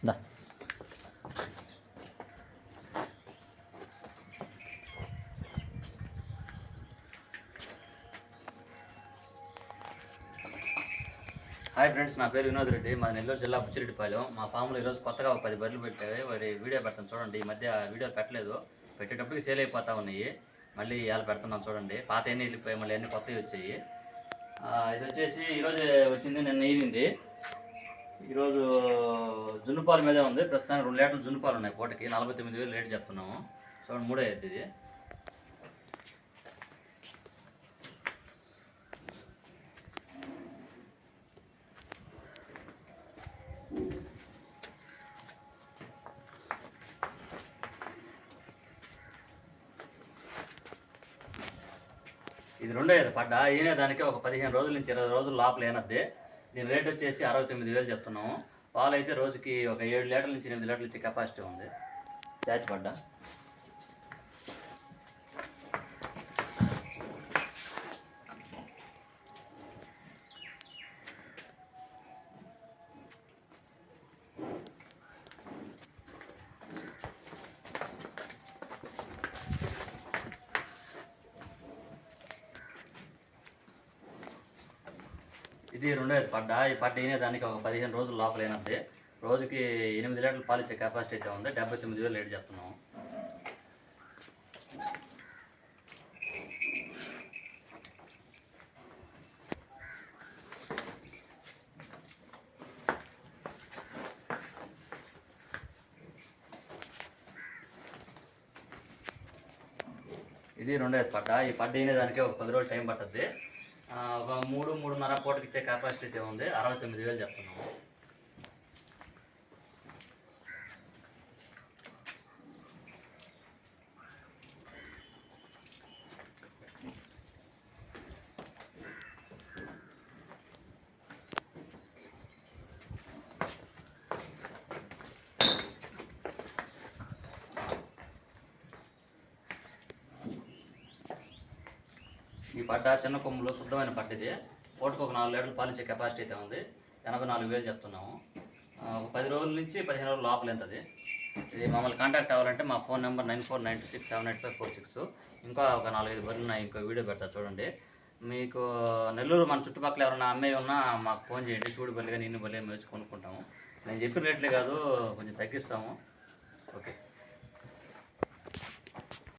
దా hi friends, నా పేరు వినోద్ రెడ్డి. మా నెల్లూరు జిల్లా బుచ్చిరెడ్డిపాలెం. మా ఫామ్లో ఈరోజు కొత్తగా ఒక 10 బర్రెలు పెట్టాయి. వాటి వీడియో పెడతాను చూడండి. ఈ మధ్య వీడియో పెట్టలేదు, పెట్టేటప్పటికి సేల్ అయిపోతూ ఉన్నాయి. మళ్ళీ ఇవాళ పెడుతున్నాం చూడండి. పాత ఎన్ని వెళ్ళిపోయి మళ్ళీ అన్ని కొత్తవి వచ్చాయి. ఇది వచ్చేసి ఈరోజు వచ్చింది, నిన్న ఈనింది. ఈరోజు జున్నుపాలు మీదే ఉంది. ప్రస్తుతానికి 2 లీటర్లు జున్నుపాలు ఉన్నాయి. పూటకి 49,000 రేటు చెప్తున్నాము. చూడండి, 3 అయ్యింది ఇది. ఇది 2 అయ్యేది పడ్డ. ఈయనే దానికి ఒక 15 రోజుల నుంచి 20 రోజుల లోపల ఏనద్ది. దీని రేట్ వచ్చేసి 69,000 చెప్తున్నాము. పాలు అయితే రోజుకి ఒక 7 లీటర్ల నుంచి 8 లీటర్ల ఇచ్చే కెపాసిటీ ఉంది. చాచి పడ్డ. ఇది 2వ పడ్డ. ఈ పడ్డ అయినా దానికి ఒక 15 రోజుల లోపల అయినది. రోజుకి 8 లీటర్లు పాలు ఇచ్చే కెపాసిటీ అయితే ఉంది. 79,000 రేటు చెప్తున్నాము. ఇది 2వ పడ్డ. ఈ పడ్డ అయినా దానికి ఒక 10 రోజులు టైం పడుతుంది. ఒక 3-3.5 పూటకి ఇచ్చే కెపాసిటీ అయితే ఉంది. 69,000 చెప్తున్నాము. ఈ పడ్డ చిన్న కొమ్ములో శుద్ధమైన పడ్డ. ఇది పూటకు ఒక 4 లీటర్లు పాలు ఇచ్చే కెపాసిటీ అయితే ఉంది. 84,000 చెప్తున్నాము. ఒక 10 రోజుల నుంచి 15 రోజుల లోపల ఎంతది. ఇది మమ్మల్ని కాంటాక్ట్ అవ్వాలంటే మా ఫోన్ నెంబర్ 9492678546. ఇంకా ఒక 4-5 బర్రెలు ఉన్నాయి. ఇంకో వీడియో పెడతా చూడండి. మీకు నెల్లూరు మన చుట్టుపక్కల ఎవరైనా అమ్మాయి ఉన్నా మాకు ఫోన్ చేయండి. చూడు బల్లిగా నిన్ను బల్లి మేచి కొనుక్కుంటాము. నేను చెప్పిన రేట్లే కాదు, కొంచెం తగ్గిస్తాము. ఓకే.